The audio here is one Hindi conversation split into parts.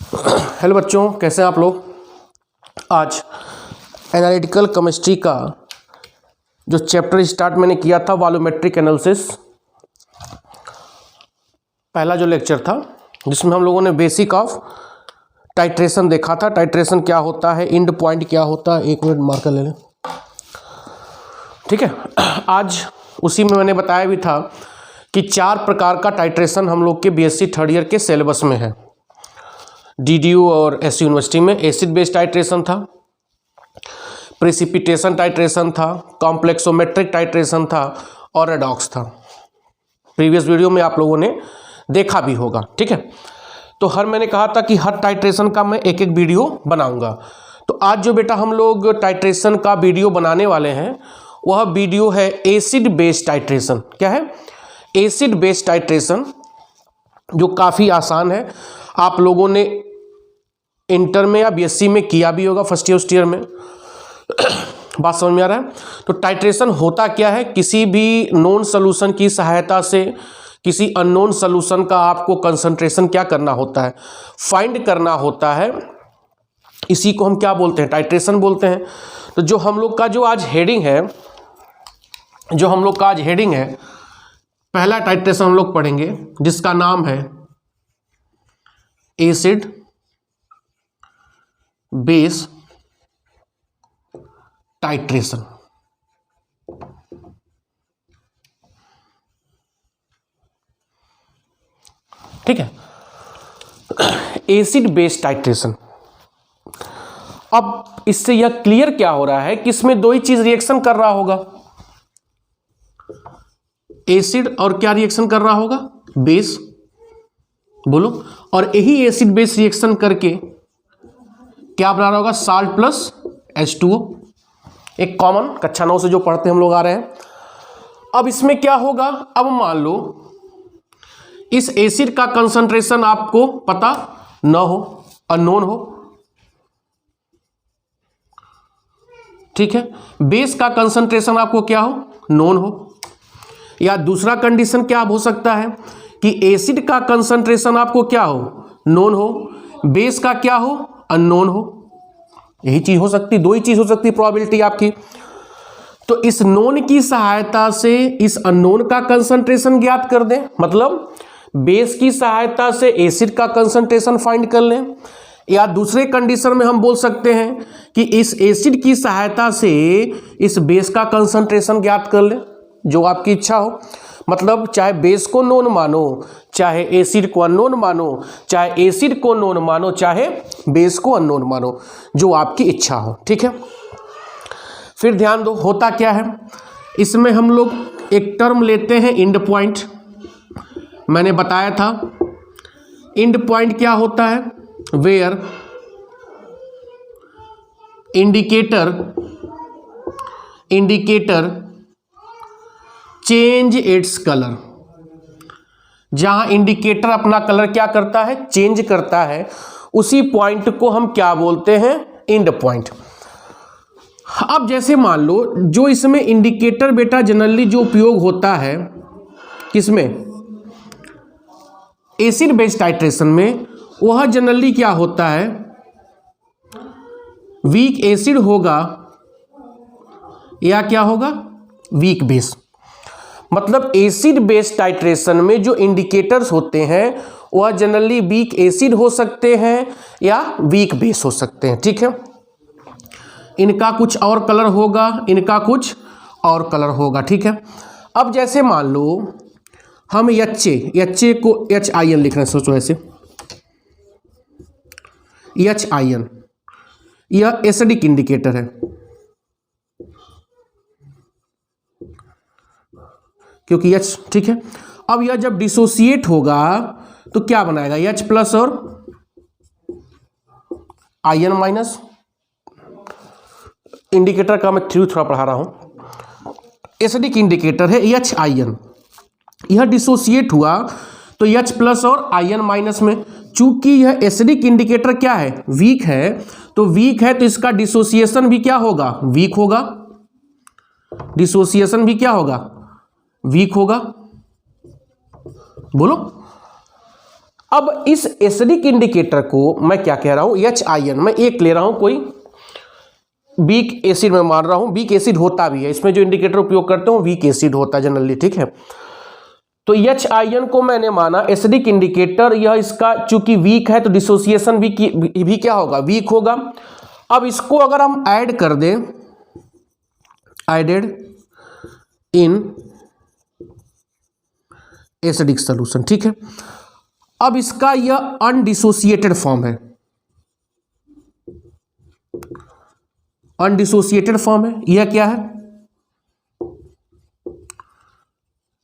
हेलो बच्चों, कैसे हैं आप लोग। आज एनालिटिकल केमिस्ट्री का जो चैप्टर स्टार्ट मैंने किया था वॉल्यूमेट्रिक एनालिसिस, पहला जो लेक्चर था जिसमें हम लोगों ने बेसिक ऑफ टाइट्रेशन देखा था। टाइट्रेशन क्या होता है, एंड पॉइंट क्या होता है। एक मिनट मार्कर ले लें, ठीक है। आज उसी में मैंने बताया भी था कि 4 प्रकार का टाइट्रेशन हम लोग के बीएससी थर्ड ईयर के सिलेबस में है। डीडीयू और एसयू यूनिवर्सिटी में एसिड बेस्ड टाइट्रेशन था, प्रेसिपिटेशन टाइट्रेशन था, कॉम्प्लेक्सोमेट्रिक टाइट्रेशन था और रेडॉक्स था। प्रीवियस वीडियो में आप लोगों ने देखा भी होगा, ठीक है। तो मैंने कहा था कि हर टाइट्रेशन का मैं एक एक वीडियो बनाऊंगा। तो आज जो बेटा हम लोग टाइट्रेशन का वीडियो बनाने वाले हैं वह वीडियो है एसिड बेस्ड टाइट्रेशन। क्या है? एसिड बेस्ड टाइट्रेशन, जो काफ़ी आसान है। आप लोगों ने इंटर में या बीएससी में किया भी होगा, फर्स्ट ईयर में। बात समझ में आ रहा है? तो टाइट्रेशन होता क्या है, किसी भी नोन सोल्यूशन की सहायता से किसी अननोन सोल्यूशन का आपको कंसंट्रेशन क्या करना होता है, फाइंड करना होता है। इसी को हम क्या बोलते हैं, टाइट्रेशन बोलते हैं। तो जो हम लोग का जो आज हेडिंग है, पहला टाइट्रेशन हम लोग पढ़ेंगे जिसका नाम है एसिड बेस टाइट्रेशन। ठीक है, एसिड बेस टाइट्रेशन। अब इससे यह क्लियर क्या हो रहा है कि इसमें दो ही चीज रिएक्शन कर रहा होगा, एसिड और क्या रिएक्शन कर रहा होगा, बेस। बोलो। और यही एसिड बेस रिएक्शन करके क्या बना रहा होगा, साल्ट प्लस H2O। एक कॉमन कक्षा 9 से जो पढ़ते हम लोग आ रहे हैं। अब इसमें क्या होगा, अब मान लो इस एसिड का कंसंट्रेशन आपको पता न हो, अननोन हो, ठीक है। बेस का कंसंट्रेशन आपको क्या हो, नोन हो। या दूसरा कंडीशन क्या हो सकता है कि एसिड का कंसंट्रेशन आपको क्या हो, नोन हो, बेस का क्या हो, अननोन हो। यही चीज हो सकती, दो ही चीज हो सकती प्रोबेबिलिटी आपकी। तो इस नोन की सहायता से इस अननोन का कंसंट्रेशन ज्ञात कर दें, मतलब बेस की सहायता से एसिड का कंसंट्रेशन फाइंड कर लें। या दूसरे कंडीशन में हम बोल सकते हैं कि इस एसिड की सहायता से इस बेस का कंसंट्रेशन ज्ञात कर लें, जो आपकी इच्छा हो। मतलब चाहे बेस को नोन मानो, चाहे एसिड को अननोन मानो, चाहे एसिड को नोन मानो, चाहे बेस को अननोन मानो, जो आपकी इच्छा हो, ठीक है। फिर ध्यान दो, होता क्या है, इसमें हम लोग एक टर्म लेते हैं एंड पॉइंट। मैंने बताया था एंड पॉइंट क्या होता है, where indicator change its colour. जहां इंडिकेटर अपना कलर क्या करता है, चेंज करता है, उसी पॉइंट को हम क्या बोलते हैं, एंड पॉइंट। अब जैसे मान लो जो इसमें इंडिकेटर बेटा जनरली जो उपयोग होता है किसमें, एसिड बेस्ड टाइट्रेशन में, वह जनरली क्या होता है, वीक एसिड होगा या क्या होगा, वीक बेस। मतलब एसिड बेस्ड टाइट्रेशन में जो इंडिकेटर्स होते हैं वह जनरली वीक एसिड हो सकते हैं या वीक बेस हो सकते हैं, ठीक है। इनका कुछ और कलर होगा, इनका कुछ और कलर होगा, ठीक है। अब जैसे मान लो हम HA को HIN लिख रहे हैं, सोचो ऐसे HIN, यह एसिडिक इंडिकेटर है, क्योंकि H, ठीक है। अब यह जब डिसोसिएट होगा तो क्या बनाएगा, H प्लस और IN माइनस। इंडिकेटर का मैं थोड़ा पढ़ा रहा हूं। एसिडिक इंडिकेटर है HIN, यह डिसोसिएट हुआ तो H प्लस और IN माइनस में। चूंकि यह एसिडिक इंडिकेटर क्या है, वीक है, तो इसका डिसोसिएशन भी क्या होगा, वीक होगा। डिसोसिएशन भी क्या होगा, वीक होगा। बोलो। अब इस एसिडिक इंडिकेटर को मैं क्या कह रहा हूं, HIN, मैं एक ले रहा हूं, कोई वीक एसिड में मान रहा हूं, वीक एसिड होता भी है, इसमें जो इंडिकेटर उपयोग करते हो वीक एसिड होता है जनरली, ठीक है। तो HIN को मैंने माना एसिडिक इंडिकेटर, यह इसका चूंकि वीक है तो डिसोसिएशन भी क्या होगा, वीक होगा। अब इसको अगर हम ऐड कर दें, एडेड इन एसिडिक सॉल्यूशन, ठीक है। अब इसका यह अनडिसोसिएटेड फॉर्म है, अनडिसोसिएटेड फॉर्म है। यह क्या है,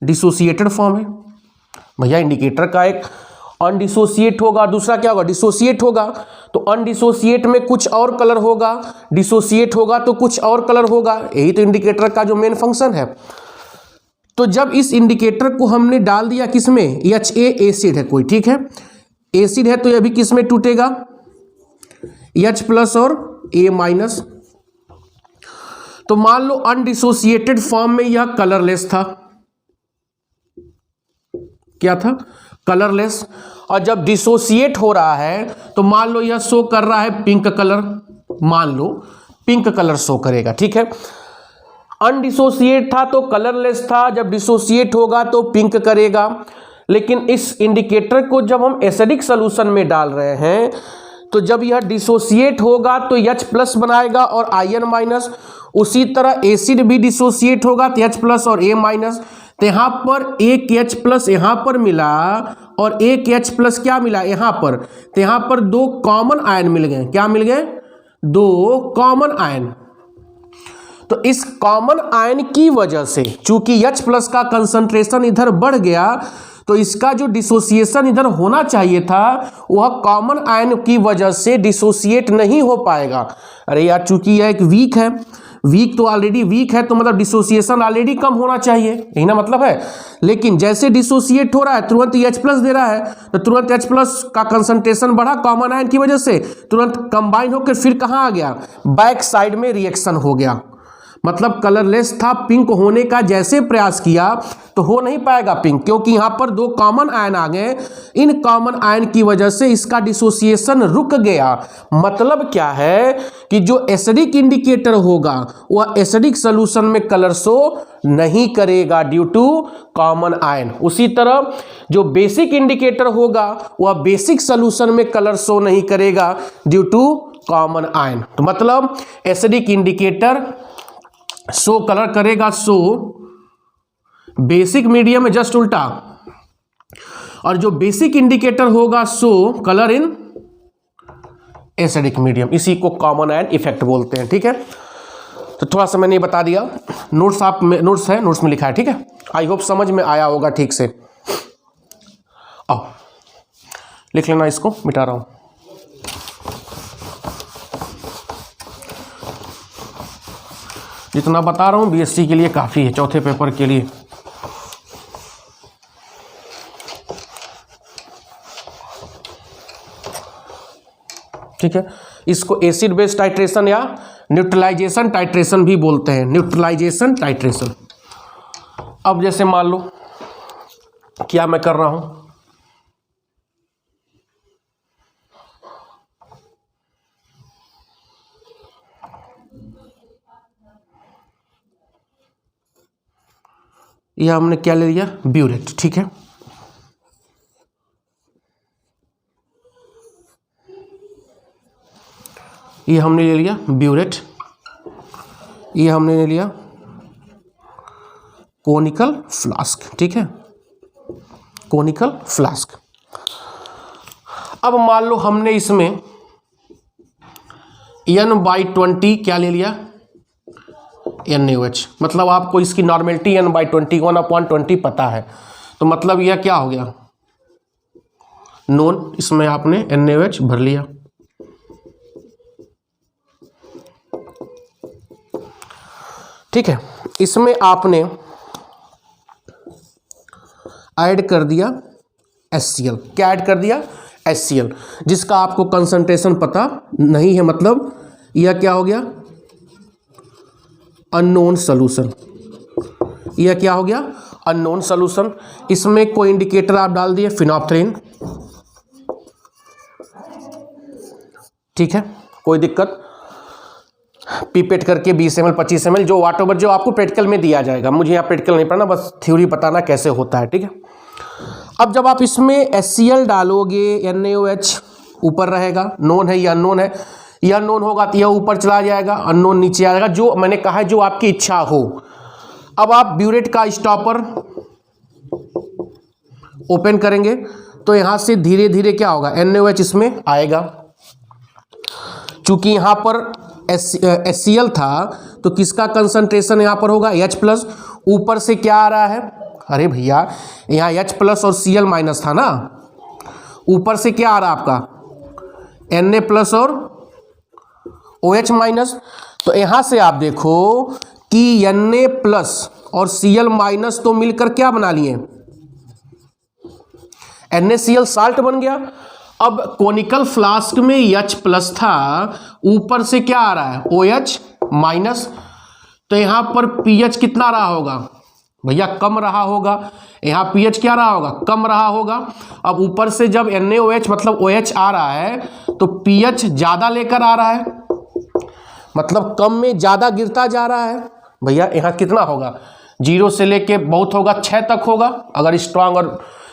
डिसोसिएटेड फॉर्म है। भैया इंडिकेटर का एक अनडिसोसिएट होगा, दूसरा क्या होगा, डिसोसिएट होगा। तो अनडिसोसिएट में कुछ और कलर होगा, डिसोसिएट होगा तो कुछ और कलर होगा, यही तो इंडिकेटर का जो मेन फंक्शन है। तो जब इस इंडिकेटर को हमने डाल दिया किसमें, HA एसिड है कोई, ठीक है, एसिड है तो यह भी किसमें टूटेगा, H+ और A-। तो मान लो अनडिसोसिएटेड फॉर्म में यह कलरलेस था, क्या था, कलरलेस। और जब डिसोसिएट हो रहा है तो मान लो यह शो कर रहा है पिंक कलर, मान लो पिंक कलर शो करेगा, ठीक है। अनडिसोसिएट था तो कलरलेस था, जब डिसोसिएट होगा तो पिंक करेगा। लेकिन इस इंडिकेटर को जब हम एसिडिक सॉल्यूशन में डाल रहे हैं तो जब यह डिसोसिएट होगा तो H+ बनाएगा और IN-। उसी तरह एसिड भी डिसोसिएट होगा तो H+ और A-। तो यहाँ पर एक H+ यहाँ पर मिला और एक H+ क्या मिला यहाँ पर, तो यहाँ पर दो कॉमन आयन मिल गए, क्या मिल गए, दो कॉमन आयन। तो इस कॉमन आयन की वजह से चूंकि H+ का कंसंट्रेशन इधर बढ़ गया तो इसका जो डिसोसिएशन इधर होना चाहिए था वह कॉमन आयन की वजह से डिसोसिएट नहीं हो पाएगा। अरे यार चूंकि यह एक वीक है, वीक तो ऑलरेडी वीक है तो मतलब डिसोसिएशन ऑलरेडी कम होना चाहिए, यही ना मतलब है। लेकिन जैसे डिसोसिएट हो रहा है तुरंत H+ दे रहा है, तो तुरंत H+ का कंसंट्रेशन बढ़ा कॉमन आयन की वजह से, तुरंत कंबाइन होकर फिर कहाँ आ गया, बैक साइड में रिएक्शन हो गया। मतलब कलरलेस था, पिंक होने का जैसे प्रयास किया तो हो नहीं पाएगा पिंक, क्योंकि यहाँ पर दो कॉमन आयन आ गए। इन कॉमन आयन की वजह से इसका डिसोसिएशन रुक गया। मतलब क्या है कि जो एसिडिक इंडिकेटर होगा वह एसिडिक सॉल्यूशन में कलर शो नहीं करेगा ड्यू टू कॉमन आयन। उसी तरह जो बेसिक इंडिकेटर होगा वह बेसिक सॉल्यूशन में कलर शो नहीं करेगा ड्यू टू कॉमन आयन। तो मतलब एसिडिक इंडिकेटर शो कलर करेगा, शो बेसिक मीडियम में जस्ट उल्टा, और जो बेसिक इंडिकेटर होगा show colour in acidic medium. इसी को कॉमन आयन इफेक्ट बोलते हैं, ठीक है। तो थोड़ा सा मैंने बता दिया, नोट्स आप में नोट्स है, नोट्स में लिखा है, ठीक है। आई होप समझ में आया होगा ठीक से। आओ लिख लेना, इसको मिटा रहा हूं। जितना बता रहा हूँ BSc के लिए काफ़ी है, चौथे पेपर के लिए। ठीक है, इसको एसिड बेस टाइट्रेशन या न्यूट्रलाइजेशन टाइट्रेशन भी बोलते हैं, न्यूट्रलाइजेशन टाइट्रेशन। अब जैसे मान लो क्या मैं कर रहा हूँ, यह हमने क्या ले लिया, ब्यूरेट, ठीक है। ये हमने ले लिया ब्यूरेट, ये हमने ले लिया कोनिकल फ्लास्क, ठीक है, कोनिकल फ्लास्क। अब मान लो हमने इसमें N/20 क्या ले लिया, NaOH। मतलब आपको इसकी नॉर्मेलिटी N/20 1/20 पता है, तो मतलब यह क्या हो गया, नॉन, इसमें आपने NaOH भर लिया। ठीक है, इसमें आपने ऐड कर दिया HCl। क्या ऐड कर दिया, HCl, जिसका आपको कंसंट्रेशन पता नहीं है। मतलब यह क्या हो गया, अननोन सॉल्यूशन। यह क्या हो गया, अननोन सॉल्यूशन। इसमें कोई इंडिकेटर आप डाल दिए, फिनोप्थेलिन, ठीक है, कोई दिक्कत। पीपेट करके 20 ml 25 ml जो वाट ओवर जो आपको प्रैक्टिकल में दिया जाएगा, मुझे यहाँ प्रैक्टिकल नहीं पढ़ना, बस थ्योरी बताना कैसे होता है। ठीक है, अब जब आप इसमें HCl डालोगे, NaOH ऊपर रहेगा, नोन है, यह अननोन है, यह अननोन होगा तो यह ऊपर चला जाएगा, अननोन नीचे आ जाएगा, जो मैंने कहा है जो आपकी इच्छा हो। अब आप ब्यूरेट का स्टॉपर ओपन करेंगे तो यहां से धीरे धीरे क्या होगा, NaOH इसमें आएगा। चूंकि यहां पर HCl था तो किसका कंसंट्रेशन यहां पर होगा, H+। ऊपर से क्या आ रहा है, अरे भैया यहाँ H+ और Cl- था ना, ऊपर से क्या आ रहा है आपका Na+ और OH-। तो यहां से आप देखो कि Na+ और Cl- तो मिलकर क्या बना लिए, NaCl साल्ट बन गया। अब कोनिकल फ्लास्क में H+ था, ऊपर से क्या आ रहा है OH-। तो यहां पर pH कितना रहा होगा भैया, कम रहा होगा। यहाँ pH क्या रहा होगा, कम रहा होगा। अब ऊपर से जब NaOH मतलब OH आ रहा है तो pH ज़्यादा लेकर आ रहा है, मतलब कम में ज़्यादा गिरता जा रहा है। भैया यहाँ कितना होगा, 0 से लेके बहुत होगा 6 तक होगा, अगर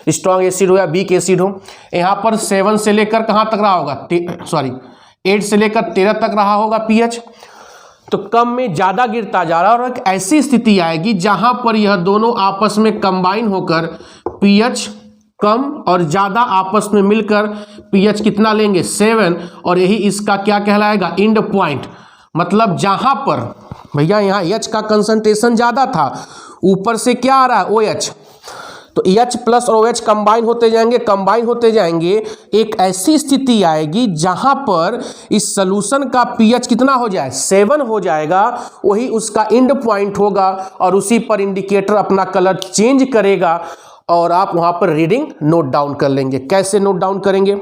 स्ट्रॉन्ग एसिड हो या वीक एसिड हो। यहाँ पर 7 से लेकर कहाँ तक रहा होगा, 8 से लेकर 13 तक रहा होगा pH। तो कम में ज़्यादा गिरता जा रहा है, और एक ऐसी स्थिति आएगी जहां पर यह दोनों आपस में कंबाइन होकर pH कम और ज़्यादा आपस में मिलकर pH कितना लेंगे 7, और यही इसका क्या कहलाएगा, एंड पॉइंट। मतलब जहां पर भैया यहाँ H का कंसंट्रेशन ज़्यादा था, ऊपर से क्या आ रहा है OH, तो H+ और OH कंबाइन होते जाएंगे, एक ऐसी स्थिति आएगी जहां पर इस सॉल्यूशन का pH कितना हो जाए 7 हो जाएगा, वही उसका एंड पॉइंट होगा, और उसी पर इंडिकेटर अपना कलर चेंज करेगा, और आप वहां पर रीडिंग नोट डाउन कर लेंगे। कैसे नोट डाउन करेंगे,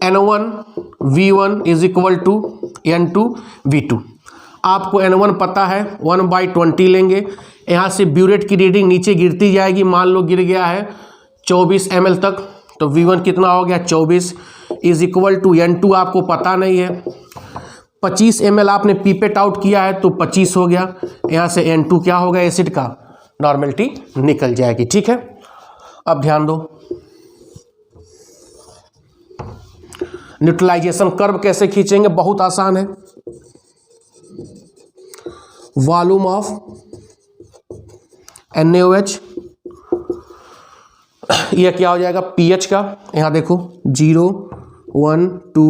N1 V1 = N2 V2। आपको N1 पता है, 1/20 लेंगे। यहाँ से ब्यूरेट की रीडिंग नीचे गिरती जाएगी, मान लो गिर गया है 24 ml तक, तो V1 कितना हो गया 24 = N2 आपको पता नहीं है, 25 ml आपने पीपेट आउट किया है तो 25 हो गया। यहाँ से N2 क्या होगा, एसिड का नॉर्मेलिटी निकल जाएगी। ठीक है, अब ध्यान दो, न्यूट्रलाइजेशन कर्व कैसे खींचेंगे, बहुत आसान है। वॉल्यूम ऑफ NaOH, यह क्या हो जाएगा pH का, यहाँ देखो 0 1 2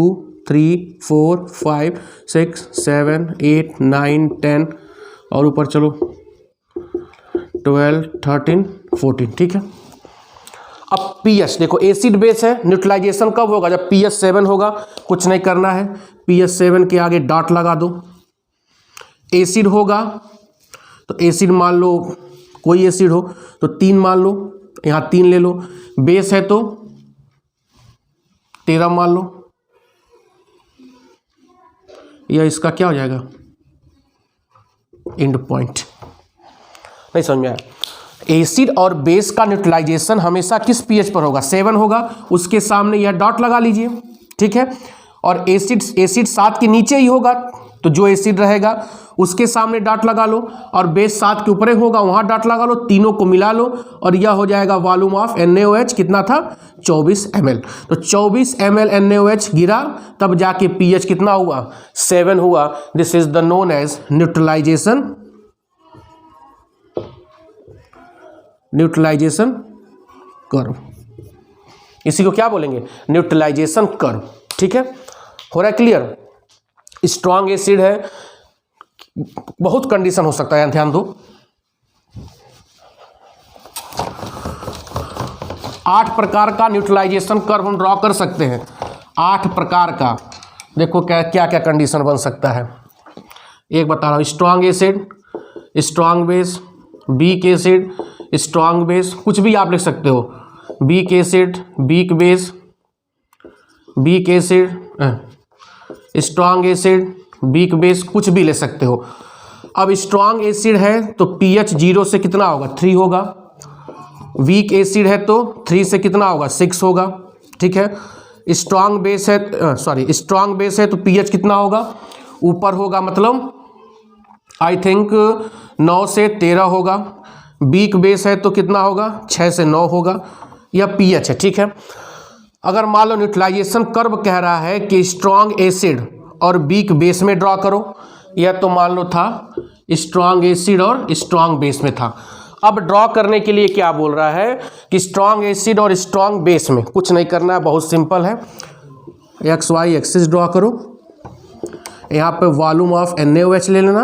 3 4 5 6 7 8 9 10 और ऊपर चलो 12 13 14। ठीक है, अब pH देखो, एसिड बेस है, न्यूट्रलाइजेशन कब होगा, जब pH 7 होगा। कुछ नहीं करना है, pH 7 के आगे डॉट लगा दो। एसिड होगा तो एसिड मान लो, कोई एसिड हो तो 3 मान लो, यहाँ 3 ले लो। बेस है तो 13 मान लो, या इसका क्या हो जाएगा एंड पॉइंट। नहीं समझ में आया, एसिड और बेस का न्यूट्रलाइजेशन हमेशा किस pH पर होगा, 7 होगा, उसके सामने यह डॉट लगा लीजिए। ठीक है, और एसिड 7 के नीचे ही होगा, तो जो एसिड रहेगा उसके सामने डॉट लगा लो, और बेस 7 के ऊपर होगा वहां डॉट लगा लो, तीनों को मिला लो, और यह हो जाएगा वॉल्यूम ऑफ NaOH कितना था 24 ml। तो 24 ml NaOH गिरा, तब जाके pH कितना हुआ 7 हुआ। This is the known as neutralisation curve. इसी को क्या बोलेंगे, न्यूट्रलाइजेशन कर्व। ठीक है, हो रहा है क्लियर। स्ट्रॉन्ग एसिड है, बहुत कंडीशन हो सकता है, ध्यान दो। 8 प्रकार का न्यूट्रलाइजेशन कर्व हम ड्रॉ कर सकते हैं, 8 प्रकार का। देखो क्या क्या कंडीशन बन सकता है, एक बता रहा हूँ। Strong acid, strong base, weak acid, strong base, कुछ भी आप लिख सकते हो। Weak acid, weak base, weak acid, strong acid, weak base, कुछ भी ले सकते हो। अब स्ट्रॉन्ग एसिड है तो pH 0 से कितना होगा 3 होगा, वीक एसिड है तो 3 से कितना होगा 6 होगा। ठीक है, स्ट्रांग बेस है, स्ट्रांग बेस है तो पीएच कितना होगा, ऊपर होगा, मतलब आई थिंक 9 से 13 होगा। वीक बेस है तो कितना होगा, 6 से 9 होगा। यह पीएच है, ठीक है। अगर मान लो न्यूट्रलाइजेशन कर्व कह रहा है कि स्ट्रांग एसिड और वीक बेस में ड्रॉ करो, यह तो मान लो था स्ट्रांग एसिड और स्ट्रांग बेस में था। अब ड्रॉ करने के लिए क्या बोल रहा है कि स्ट्रांग एसिड और स्ट्रांग बेस में कुछ नहीं करना है, बहुत सिंपल है। एक्स वाई एक्सिस ड्रॉ करो, यहाँ पे वॉल्यूम ऑफ NaOH ले लेना।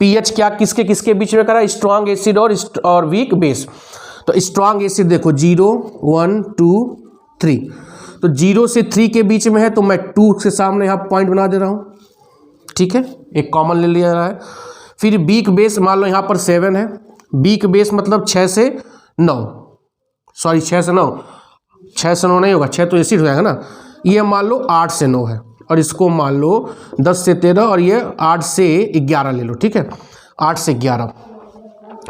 पीएच क्या किसके किसके बीच में करा, स्ट्रांग एसिड और वीक बेस। तो स्ट्रांग एसिड देखो 0 1 2 3, तो 0 से 3 के बीच में है, तो मैं 2 के सामने यहाँ पॉइंट बना दे रहा हूँ, ठीक है, एक कॉमन ले लिया रहा है। फिर वीक बेस मान लो यहाँ पर 7 है, वीक बेस मतलब 6 से 9, सॉरी 6 से 9, 6 से 9 नहीं होगा, 6 तो एसिड हो जाएगा ना। ये मान लो 8 से 9 है, और इसको मान लो 10 से 13, और ये 8 से 11 ले लो, ठीक है, 8 से 11।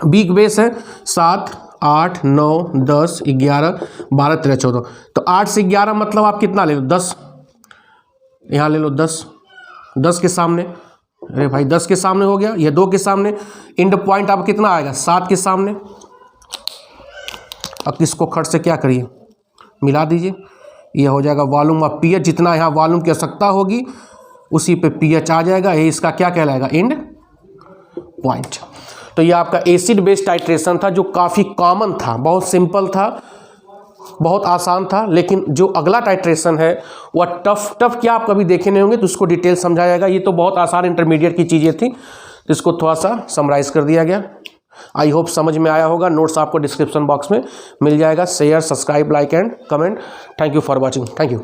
वीक बेस है 7 8 9 10 11 12 13 14, तो 8 से 11 मतलब आप कितना ले लो, 10, यहाँ ले लो 10, 10 के सामने, अरे भाई 10 के सामने हो गया, ये 2 के सामने, इंड पॉइंट आप कितना आएगा, 7 के सामने। अब इसको खट से क्या करिए, मिला दीजिए, यह हो जाएगा वॉल्यूम ऑफ पीएच। जितना यहाँ वॉल्यूम की आवश्यकता होगी उसी पे पीएच आ जाएगा, ये इसका क्या कहलाएगा, इंड पॉइंट। तो ये आपका एसिड बेस टाइट्रेशन था, जो काफ़ी कॉमन था, बहुत सिंपल था, बहुत आसान था। लेकिन जो अगला टाइट्रेशन है वह टफ क्या आप कभी देखे नहीं होंगे, तो उसको डिटेल समझाया जाएगा। ये तो बहुत आसान इंटरमीडिएट की चीज़ें थी, तो इसको थोड़ा सा समराइज़ कर दिया गया। आई होप समझ में आया होगा। नोट्स आपको डिस्क्रिप्शन बॉक्स में मिल जाएगा। Share, subscribe, like and comment. Thank you for watching. Thank you.